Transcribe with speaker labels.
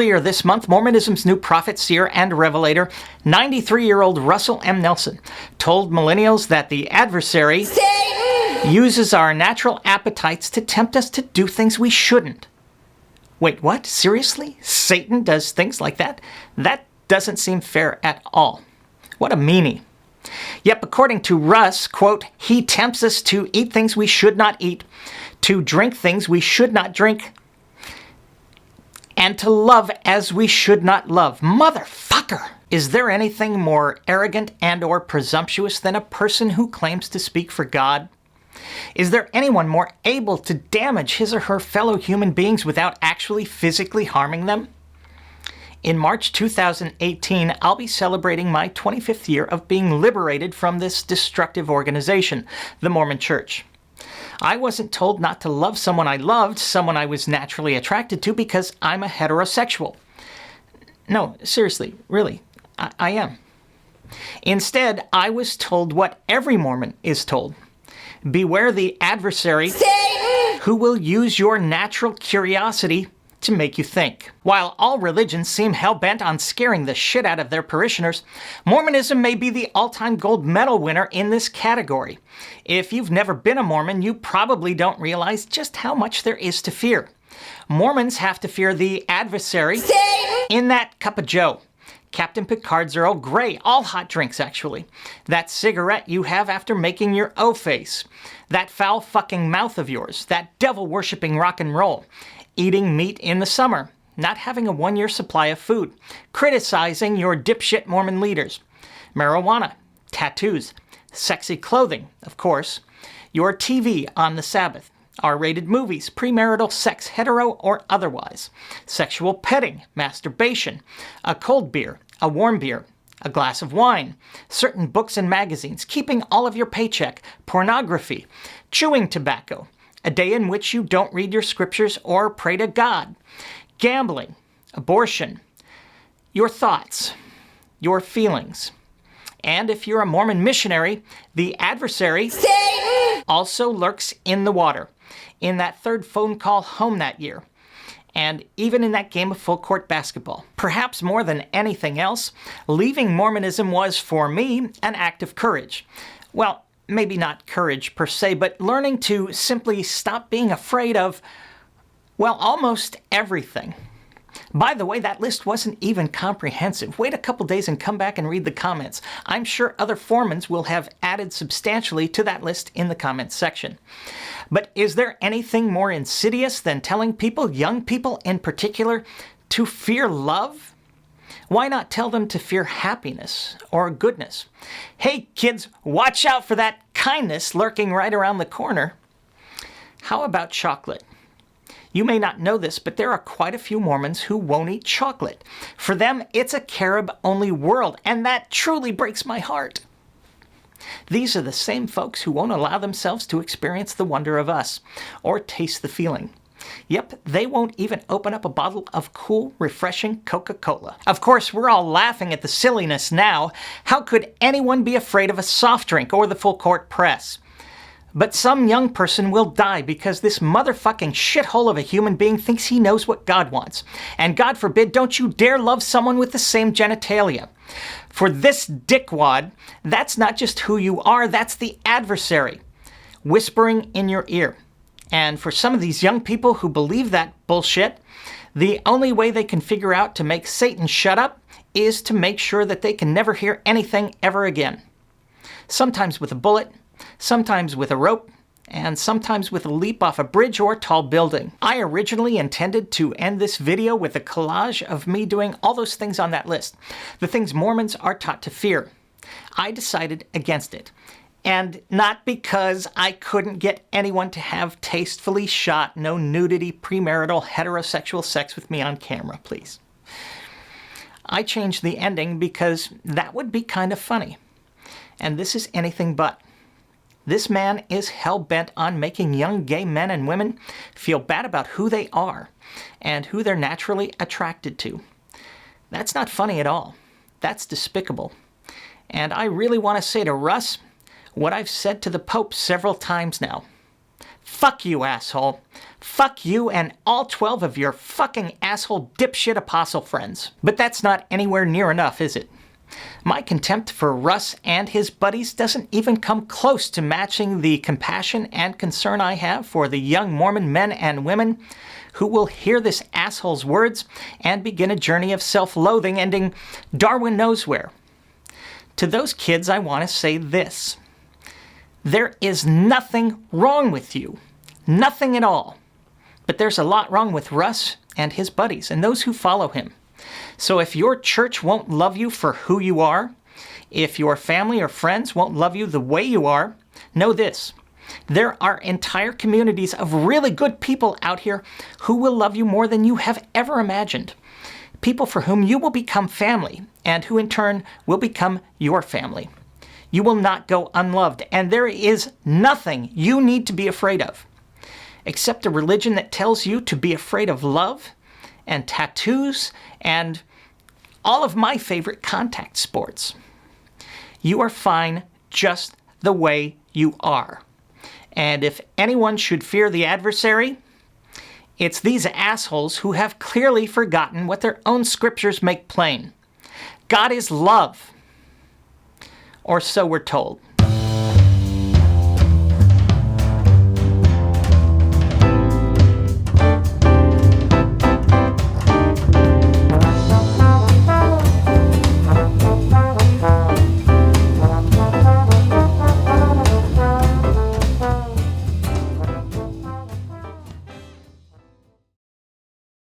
Speaker 1: Earlier this month, Mormonism's new prophet, seer, and revelator, 93-year-old Russell M. Nelson, told millennials that the adversary uses our natural appetites to tempt us to do things we shouldn't. Wait, what? Seriously? Satan does things like that? That doesn't seem fair at all. What a meanie. Yep, according to Russ, quote, he tempts us to eat things we should not eat, to drink things we should not drink, and to love as we should not love. Motherfucker! Is there anything more arrogant and or presumptuous than a person who claims to speak for God? Is there anyone more able to damage his or her fellow human beings without actually physically harming them? In March 2018, I'll be celebrating my 25th year of being liberated from this destructive organization, the Mormon Church. I wasn't told not to love someone I loved, someone I was naturally attracted to, because I'm a heterosexual. No, seriously, really, I am. Instead, I was told what every Mormon is told. Beware the adversary who will use your natural curiosity to make you think. While all religions seem hell-bent on scaring the shit out of their parishioners, Mormonism may be the all-time gold medal winner in this category. If you've never been a Mormon, you probably don't realize just how much there is to fear. Mormons have to fear the adversary in that cup of joe. Captain Picard's Earl Grey, all hot drinks actually. That cigarette you have after making your O-face. That foul fucking mouth of yours. That devil-worshipping rock and roll. Eating meat in the summer. Not having a one-year supply of food. Criticizing your dipshit Mormon leaders. Marijuana. Tattoos. Sexy clothing, of course. Your TV on the Sabbath. R-rated movies, premarital sex, hetero or otherwise. Sexual petting, masturbation. A cold beer, a warm beer, a glass of wine. Certain books and magazines, keeping all of your paycheck. Pornography. Chewing tobacco. A day in which you don't read your scriptures or pray to God. Gambling. Abortion. Your thoughts. Your feelings. And if you're a Mormon missionary, the adversary also lurks in the water. In that third phone call home that year. And even in that game of full-court basketball. Perhaps more than anything else, leaving Mormonism was, for me, an act of courage. Well, maybe not courage per se, but learning to simply stop being afraid of, well, almost everything. By the way, that list wasn't even comprehensive. Wait a couple days and come back and read the comments. I'm sure other Formans will have added substantially to that list in the comments section. But is there anything more insidious than telling people, young people in particular, to fear love? Why not tell them to fear happiness or goodness? Hey kids, watch out for that kindness lurking right around the corner. How about chocolate? You may not know this, but there are quite a few Mormons who won't eat chocolate. For them, it's a carob-only world, and that truly breaks my heart. These are the same folks who won't allow themselves to experience the wonder of us, or taste the feeling. Yep, they won't even open up a bottle of cool, refreshing Coca-Cola. Of course, we're all laughing at the silliness now. How could anyone be afraid of a soft drink or the full-court press? But some young person will die because this motherfucking shithole of a human being thinks he knows what God wants. And God forbid, don't you dare love someone with the same genitalia. For this dickwad, that's not just who you are, that's the adversary, whispering in your ear. And for some of these young people who believe that bullshit, the only way they can figure out to make Satan shut up is to make sure that they can never hear anything ever again. Sometimes with a bullet, sometimes with a rope, and sometimes with a leap off a bridge or tall building. I originally intended to end this video with a collage of me doing all those things on that list, the things Mormons are taught to fear. I decided against it. And not because I couldn't get anyone to have tastefully shot, no nudity, premarital, heterosexual sex with me on camera, please. I changed the ending because that would be kind of funny. And this is anything but. This man is hell-bent on making young gay men and women feel bad about who they are and who they're naturally attracted to. That's not funny at all. That's despicable. And I really want to say to Russ what I've said to the Pope several times now. Fuck you, asshole. Fuck you and all 12 of your fucking asshole dipshit apostle friends. But that's not anywhere near enough, is it? My contempt for Russ and his buddies doesn't even come close to matching the compassion and concern I have for the young Mormon men and women who will hear this asshole's words and begin a journey of self-loathing ending Darwin knows where. To those kids, I want to say this. There is nothing wrong with you. Nothing at all. But there's a lot wrong with Russ and his buddies and those who follow him. So if your church won't love you for who you are, if your family or friends won't love you the way you are, know this. There are entire communities of really good people out here who will love you more than you have ever imagined. People for whom you will become family, and who in turn will become your family. You will not go unloved, and there is nothing you need to be afraid of, except a religion that tells you to be afraid of love, and tattoos, and all of my favorite contact sports. You are fine just the way you are. And if anyone should fear the adversary, it's these assholes who have clearly forgotten what their own scriptures make plain. God is love. Or so we're told.